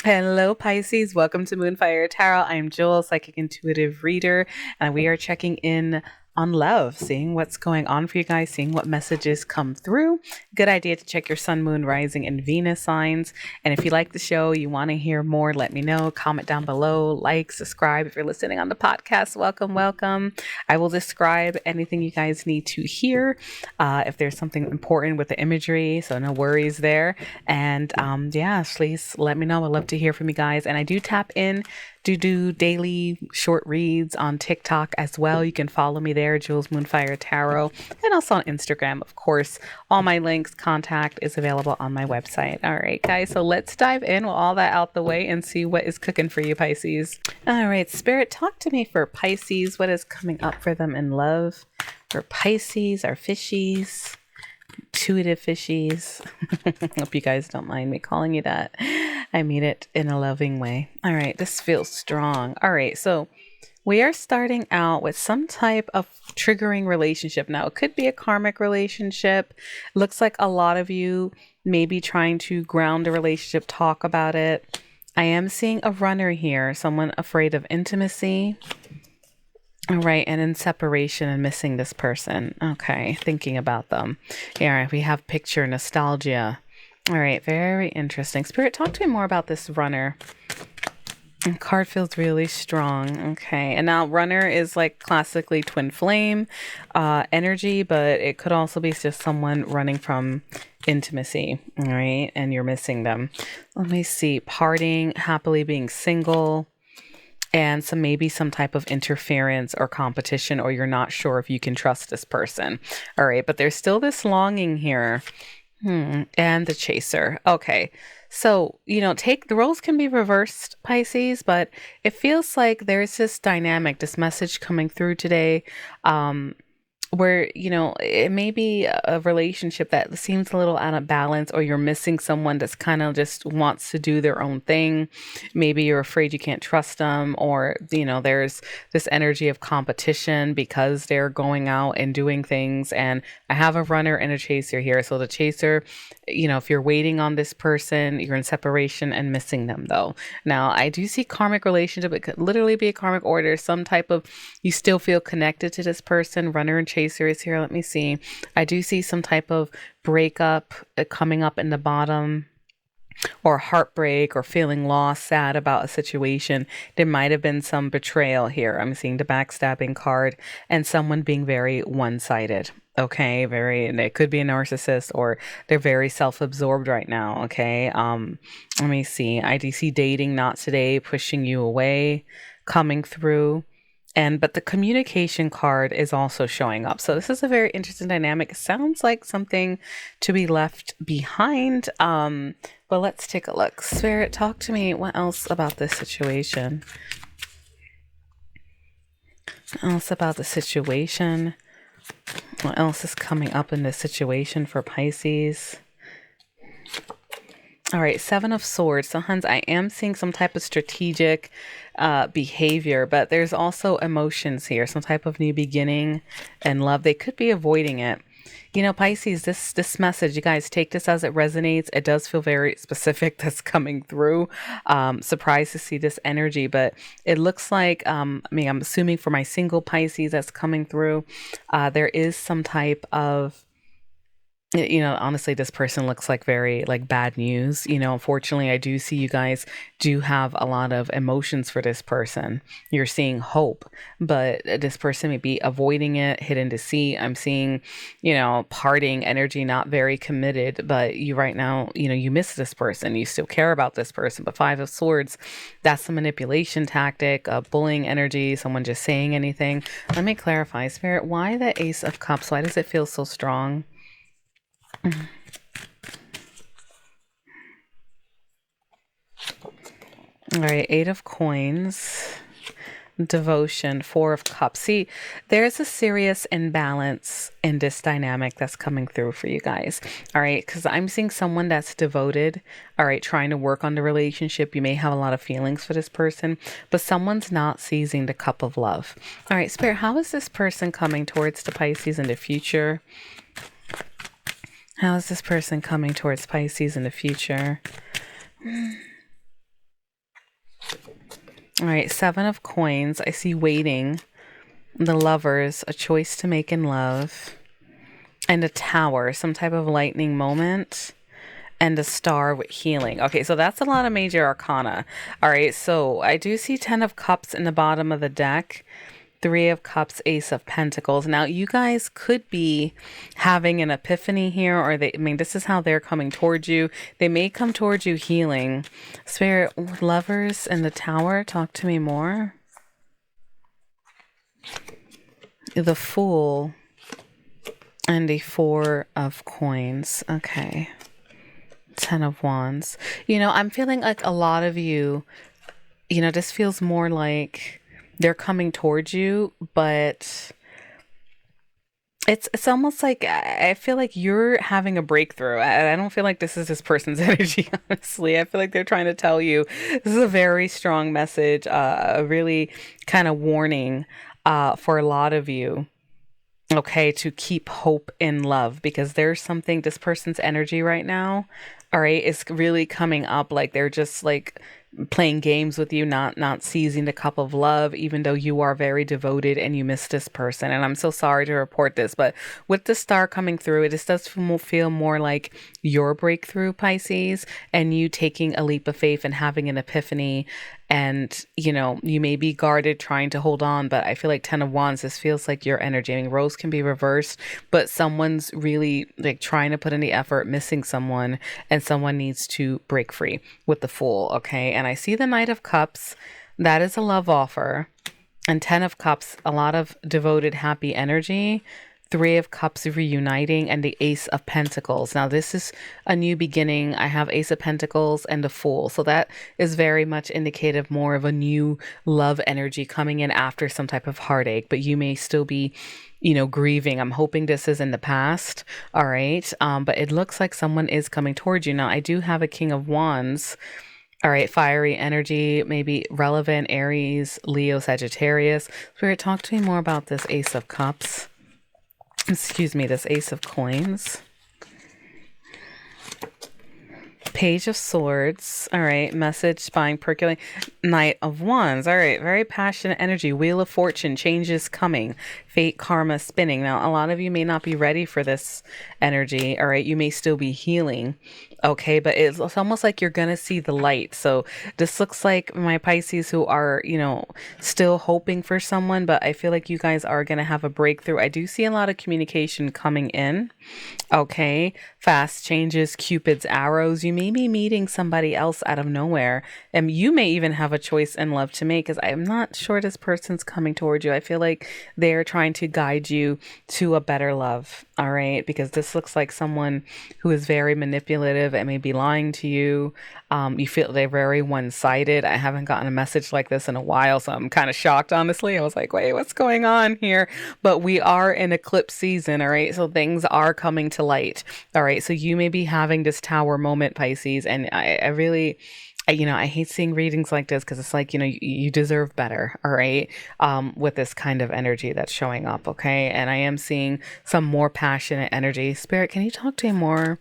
Hello, Pisces. Welcome to Moonfire Tarot. I am Jules, psychic intuitive reader, and we are checking in on love, seeing what's going on for you guys, seeing what messages come through. Good idea to check your sun, moon, rising, and Venus signs. And if you like the show, you want to hear more, let me know. Comment down below, like, subscribe. If you're listening on the podcast, welcome. I will describe anything you guys need to hear if there's something important with the imagery, so no worries there. And please let me know. I'd love to hear from you guys. And I do tap in to do daily short reads on TikTok as well. You can follow me there, Jules Moonfire Tarot, and also on Instagram, of course. All my links, contact is available on my website. All right, guys, so let's dive in with all that out the way and see what is cooking for you, Pisces. All right, Spirit, talk to me for Pisces. What is coming up for them in love? For Pisces, our fishies. Intuitive fishies. Hope you guys don't mind me calling you that. I mean it in a loving way. All right, this feels strong. All right, so we are starting out with some type of triggering relationship. Now, it could be a karmic relationship. Looks like a lot of you may be trying to ground a relationship, talk about it. I am seeing a runner here, someone afraid of intimacy. All right, and in separation and missing this person. Okay, thinking about them. Yeah, we have picture nostalgia. All right, very interesting. Spirit, talk to me more about this runner. Card feels really strong. Okay, and now runner is like classically twin flame energy, but it could also be just someone running from intimacy. All right, and you're missing them. Let me see. Parting, happily being single. And maybe some type of interference or competition, or you're not sure if you can trust this person. All right, but there's still this longing here. And the chaser. Okay, so, take the roles can be reversed, Pisces, but it feels like there's this dynamic, this message coming through today. Where, it may be a relationship that seems a little out of balance, or you're missing someone that's kind of just wants to do their own thing. Maybe you're afraid you can't trust them, or, there's this energy of competition because they're going out and doing things. And I have a runner and a chaser here. So the chaser, if you're waiting on this person, you're in separation and missing them though. Now, I do see karmic relationship. It could literally be a karmic order, some type of, you still feel connected to this person. Runner and chaser is here. Let me see. I do see some type of breakup coming up in the bottom, or heartbreak, or feeling lost, sad about a situation. There might have been some betrayal here. I'm seeing the backstabbing card and someone being very one-sided. Okay, and it could be a narcissist, or they're very self-absorbed right now. Okay, let me see. I do see dating not today, pushing you away, coming through. But the communication card is also showing up. So this is a very interesting dynamic. It sounds like something to be left behind. But let's take a look. Spirit, talk to me. What else about this situation? What else about the situation? What else is coming up in this situation for Pisces? All right, Seven of Swords. So, Huns, I am seeing some type of strategic behavior, but there's also emotions here, some type of new beginning and love. They could be avoiding it. Pisces, this message, you guys take this as it resonates. It does feel very specific that's coming through. Surprised to see this energy, but it looks like, I'm assuming for my single Pisces that's coming through, there is some type of, honestly, this person looks like very bad news. Unfortunately, I do see you guys do have a lot of emotions for this person. You're seeing hope, but this person may be avoiding it, hidden to see. I'm seeing, parting energy, not very committed, but you right now, you miss this person. You still care about this person. But Five of Swords, that's the manipulation tactic, bullying energy, someone just saying anything. Let me clarify, Spirit, why the Ace of Cups? Why does it feel so strong? All right, Eight of Coins, devotion, Four of Cups. See, there's a serious imbalance in this dynamic that's coming through for you guys. All right, because I'm seeing someone that's devoted, all right, trying to work on the relationship. You may have a lot of feelings for this person, but someone's not seizing the cup of love. All right, Spirit, how is this person coming towards the Pisces in the future? How is this person coming towards Pisces in the future? All right, Seven of Coins. I see waiting. The Lovers, a choice to make in love. And a Tower, some type of lightning moment. And a Star with healing. Okay, so that's a lot of major arcana. All right, so I do see 10 of Cups in the bottom of the deck. Three of Cups, Ace of Pentacles. Now, you guys could be having an epiphany here, or this is how they're coming towards you. They may come towards you healing. Spirit, Lovers and the Tower, talk to me more. The Fool and a Four of Coins. Okay. 10 of Wands. I'm feeling like a lot of you, this feels more like they're coming towards you, but it's almost like I feel like you're having a breakthrough. I don't feel like this person's energy, honestly. I feel like they're trying to tell you this is a very strong message, a really kind of warning for a lot of you. Okay, to keep hope in love, because there's something, this person's energy right now, all right, is really coming up like they're just like playing games with you, not seizing the cup of love, even though you are very devoted and you miss this person. And I'm so sorry to report this, but with the Star coming through, it just does feel more like your breakthrough, Pisces, and you taking a leap of faith and having an epiphany. And you may be guarded trying to hold on, but I feel like 10 of Wands, this feels like your energy. I mean, roles can be reversed, but someone's really like trying to put in the effort, missing someone, and someone needs to break free with the Fool. Okay, and I see the Knight of Cups. That is a love offer. And 10 of Cups, a lot of devoted, happy energy. Three of Cups reuniting, and the Ace of Pentacles. Now, this is a new beginning. I have Ace of Pentacles and the Fool. So that is very much indicative more of a new love energy coming in after some type of heartache, but you may still be grieving. I'm hoping this is in the past. All right. But it looks like someone is coming towards you. Now, I do have a King of Wands. All right, fiery energy, maybe relevant Aries, Leo, Sagittarius. Spirit, talk to me more about this Ace of Cups. Excuse me, this Ace of Coins. Page of Swords. All right, message, spying, percolating. Knight of Wands. All right, very passionate energy. Wheel of Fortune, changes coming. Fate, karma, spinning. Now, a lot of you may not be ready for this energy. All right, you may still be healing. Okay, but it's almost like you're going to see the light. So this looks like my Pisces who are, still hoping for someone, but I feel like you guys are going to have a breakthrough. I do see a lot of communication coming in. Okay, fast changes, Cupid's arrows. You may be meeting somebody else out of nowhere, and you may even have a choice in love to make, because I'm not sure this person's coming towards you. I feel like they're trying to guide you to a better love. All right, because this looks like someone who is very manipulative and may be lying to you. You feel they're very one-sided. I haven't gotten a message like this in a while, so I'm kind of shocked, honestly. I was like, wait, what's going on here? But we are in eclipse season, all right? So things are coming to light, all right? So you may be having this Tower moment, Pisces, and I really... I hate seeing readings like this, because it's like, you deserve better, all right, with this kind of energy that's showing up, okay? And I am seeing some more passionate energy. Spirit, can you talk to me more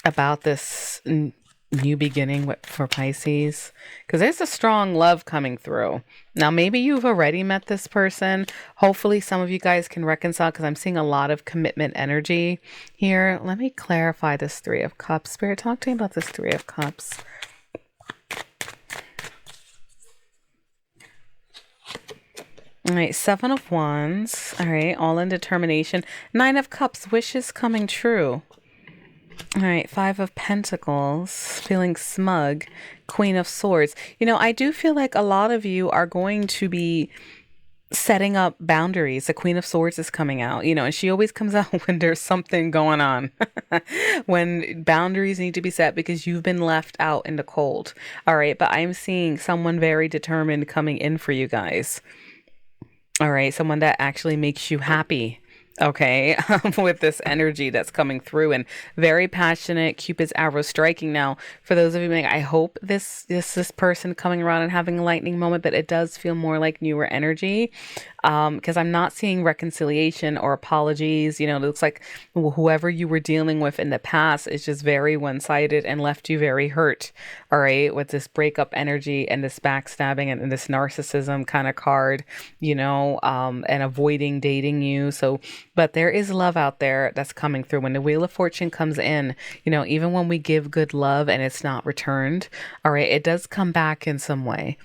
about this new beginning for Pisces? Because there's a strong love coming through. Now, maybe you've already met this person. Hopefully, some of you guys can reconcile, because I'm seeing a lot of commitment energy here. Let me clarify this Three of Cups. Spirit, talk to me about this Three of Cups. All right, Seven of Wands. All right, all in determination. Nine of Cups, wishes coming true. All right, Five of Pentacles, feeling smug. Queen of Swords. I do feel like a lot of you are going to be setting up boundaries. The Queen of Swords is coming out, and she always comes out when there's something going on, when boundaries need to be set because you've been left out in the cold. All right, but I'm seeing someone very determined coming in for you guys. All right, someone that actually makes you happy. Okay, with this energy that's coming through, and very passionate, Cupid's arrow striking. Now, for those of you, like, I hope this person coming around and having a lightning moment, but it does feel more like newer energy, because I'm not seeing reconciliation or apologies. You know, it looks like whoever you were dealing with in the past is just very one-sided and left you very hurt. All right, with this breakup energy and this backstabbing and this narcissism kind of card, and avoiding dating you. So, but there is love out there that's coming through. When the Wheel of Fortune comes in, even when we give good love and it's not returned, all right, it does come back in some way.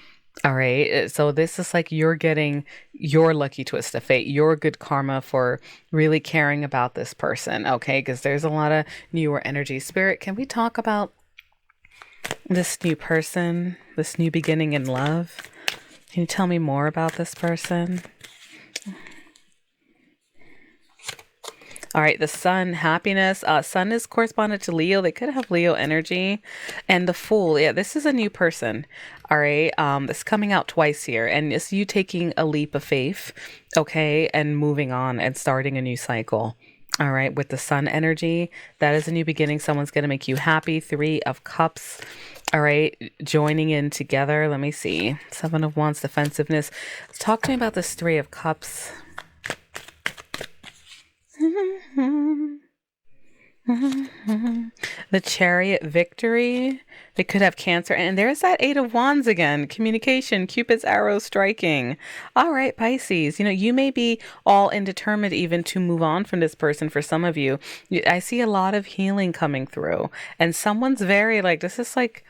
All right. So this is like you're getting your lucky twist of fate, your good karma for really caring about this person. Okay. Because there's a lot of newer energy. Spirit, can we talk about this new person, this new beginning in love? Can you tell me more about this person? All right, the sun, happiness. Sun is corresponded to Leo. They could have Leo energy. And the Fool, yeah, this is a new person. All right, it's coming out twice here. And it's you taking a leap of faith, okay, and moving on and starting a new cycle. All right, with the sun energy, that is a new beginning. Someone's going to make you happy. 3 of Cups. All right, joining in together. Let me see. 7 of Wands, defensiveness. Talk to me about this 3 of Cups. The Chariot, victory. They could have Cancer. And there's that 8 of Wands again. Communication, Cupid's arrow striking. All right, Pisces. You may be all indeterminate even to move on from this person. For some of you, I see a lot of healing coming through. And someone's very like, this is like,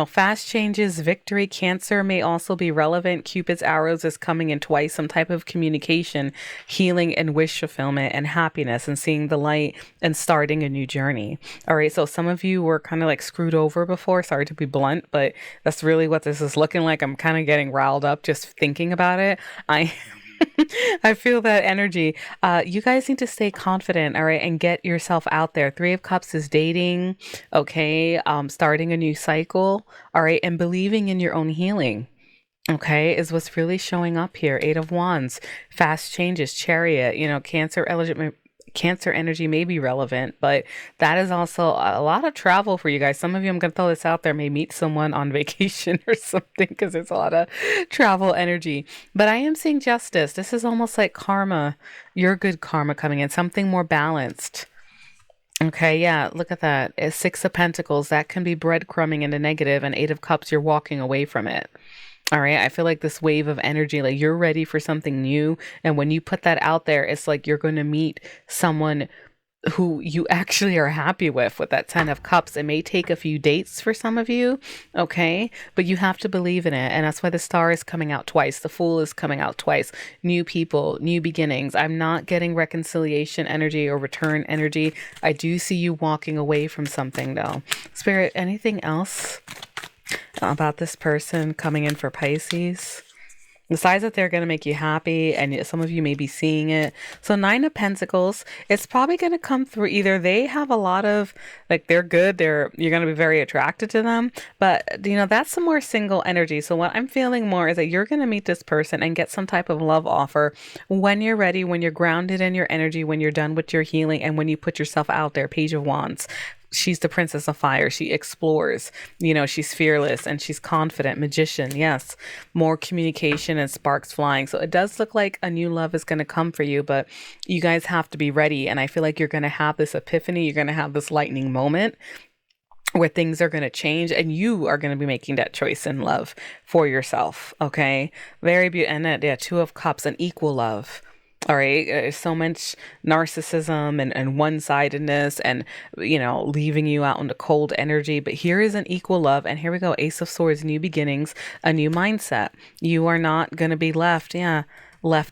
fast changes, victory. Cancer may also be relevant. Cupid's arrows is coming in twice. Some type of communication, healing, and wish fulfillment, and happiness, and seeing the light and starting a new journey. All right. So some of you were kind of like screwed over before. Sorry to be blunt, but that's really what this is looking like. I'm kind of getting riled up just thinking about it. I feel that energy. You guys need to stay confident, all right, and get yourself out there. 3 of Cups is dating, okay, starting a new cycle, all right, and believing in your own healing. Okay, is what's really showing up here. 8 of Wands, fast changes, Chariot, Cancer energy may be relevant, but that is also a lot of travel for you guys. Some of you, I'm going to throw this out there, may meet someone on vacation or something because there's a lot of travel energy. But I am seeing justice. This is almost like karma, your good karma coming in, something more balanced. Okay, yeah, look at that. 6 of Pentacles, that can be breadcrumbing into negative, and 8 of Cups, you're walking away from it. All right. I feel like this wave of energy, like you're ready for something new. And when you put that out there, it's like you're going to meet someone who you actually are happy with that 10 of Cups. It may take a few dates for some of you. Okay. But you have to believe in it. And that's why the Star is coming out twice. The Fool is coming out twice. New people, new beginnings. I'm not getting reconciliation energy or return energy. I do see you walking away from something though. Spirit, anything else about this person coming in for Pisces? Besides that, they're going to make you happy, and some of you may be seeing it. So 9 of Pentacles, it's probably going to come through. Either they have a lot of, like, they're good, you're going to be very attracted to them, but that's some more single energy. So what I'm feeling more is that you're going to meet this person and get some type of love offer when you're ready, when you're grounded in your energy, when you're done with your healing, and when you put yourself out there. Page of Wands. She's the Princess of Fire. She explores, she's fearless and she's confident. Magician. Yes. More communication and sparks flying. So it does look like a new love is going to come for you, but you guys have to be ready. And I feel like you're going to have this epiphany. You're going to have this lightning moment where things are going to change and you are going to be making that choice in love for yourself. Okay. Very beautiful. And yeah, 2 of Cups, an equal love. All right. So much narcissism and one-sidedness and, leaving you out into cold energy. But here is an equal love. And here we go. Ace of Swords, new beginnings, a new mindset. You are not going to be left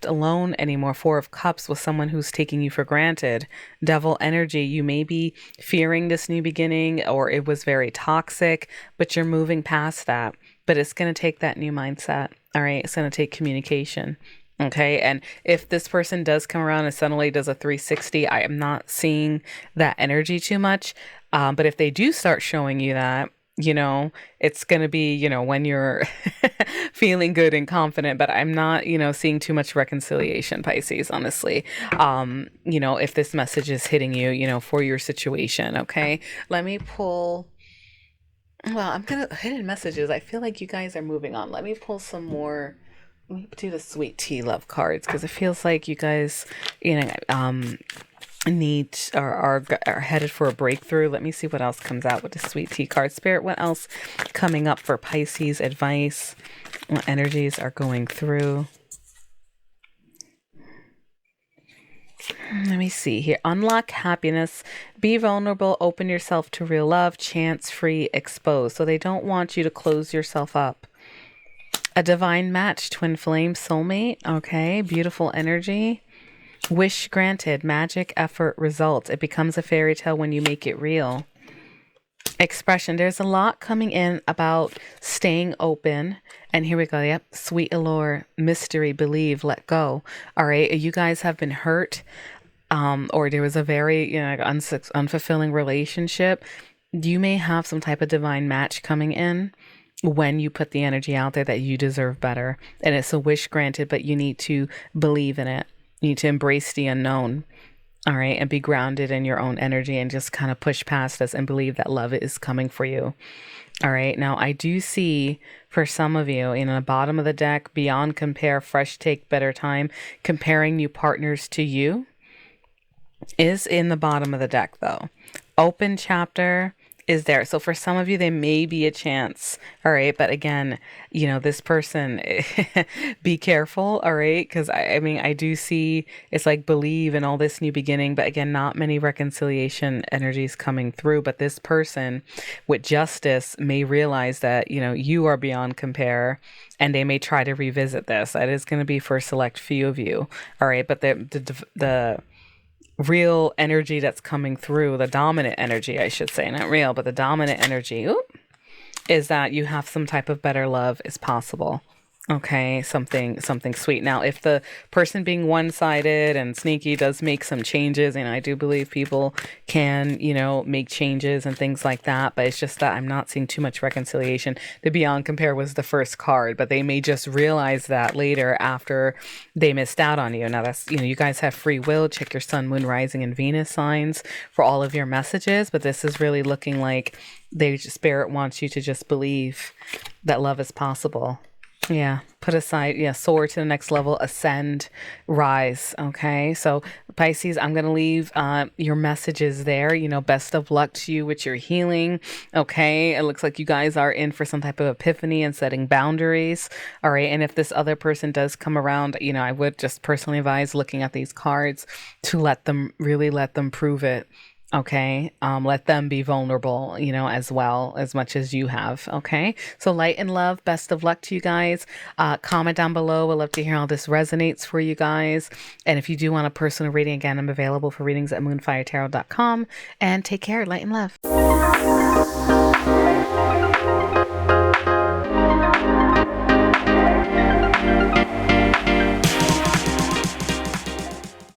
alone anymore. 4 of Cups with someone who's taking you for granted. Devil energy. You may be fearing this new beginning or it was very toxic, but you're moving past that. But it's going to take that new mindset. All right. It's going to take communication. Okay. And if this person does come around and suddenly does a 360, I am not seeing that energy too much. But if they do start showing you that, You know, it's going to be, when you're feeling good and confident, but I'm not, seeing too much reconciliation, Pisces, honestly. If this message is hitting you, for your situation. Okay. Let me pull. Well, I'm going to hidden messages. I feel like you guys are moving on. Let me pull some more. Let me do the sweet tea love cards because it feels like you guys, need or are headed for a breakthrough. Let me see what else comes out with the sweet tea card. Spirit, what else coming up for Pisces? Advice, what energies are going through? Let me see here. Unlock happiness, be vulnerable, open yourself to real love, chance free, expose. So they don't want you to close yourself up. A divine match, twin flame, soulmate. Okay, beautiful energy. Wish granted, magic, effort, results. It becomes a fairy tale when you make it real. Expression. There's a lot coming in about staying open. And here we go. Yep. Sweet allure, mystery, believe, let go. All right. You guys have been hurt. Or there was a very, unfulfilling relationship. You may have some type of divine match coming in when you put the energy out there that you deserve better. And it's a wish granted, but you need to believe in it. You need to embrace the unknown, all right, and be grounded in your own energy and just kind of push past this and believe that love is coming for you. All right. Now, I do see for some of you in the bottom of the deck, beyond compare, fresh take, better time, comparing new partners to you is in the bottom of the deck, though. Open chapter is there. So for some of you, there may be a chance. All right. But again, this person, be careful. All right. Because I do see it's like believe in all this new beginning. But again, not many reconciliation energies coming through. But this person with justice may realize that, you are beyond compare. And they may try to revisit this. That is going to be for a select few of you. All right. But the real energy that's coming through, the dominant energy, I should say, not real, but the dominant energy, is that you have some type of better love is possible. Okay, something sweet. Now, if the person being one-sided and sneaky does make some changes, and I do believe people can, make changes and things like that, but it's just that I'm not seeing too much reconciliation. The Beyond Compare was the first card, but they may just realize that later after they missed out on you. Now, that's, you guys have free will. Check your sun, moon, rising, and Venus signs for all of your messages, but this is really looking like Spirit wants you to just believe that love is possible. Yeah, put aside, soar to the next level, ascend, rise. Okay, so Pisces, I'm going to leave your messages there. Best of luck to you with your healing. Okay, it looks like you guys are in for some type of epiphany and setting boundaries. All right, and if this other person does come around, I would just personally advise looking at these cards to let them prove it. Okay. Let them be vulnerable, as well, as much as you have. Okay. So light and love, best of luck to you guys. Comment down below. We'd love to hear how this resonates for you guys. And if you do want a personal reading, again, I'm available for readings at moonfiretarot.com. And take care. Light and love.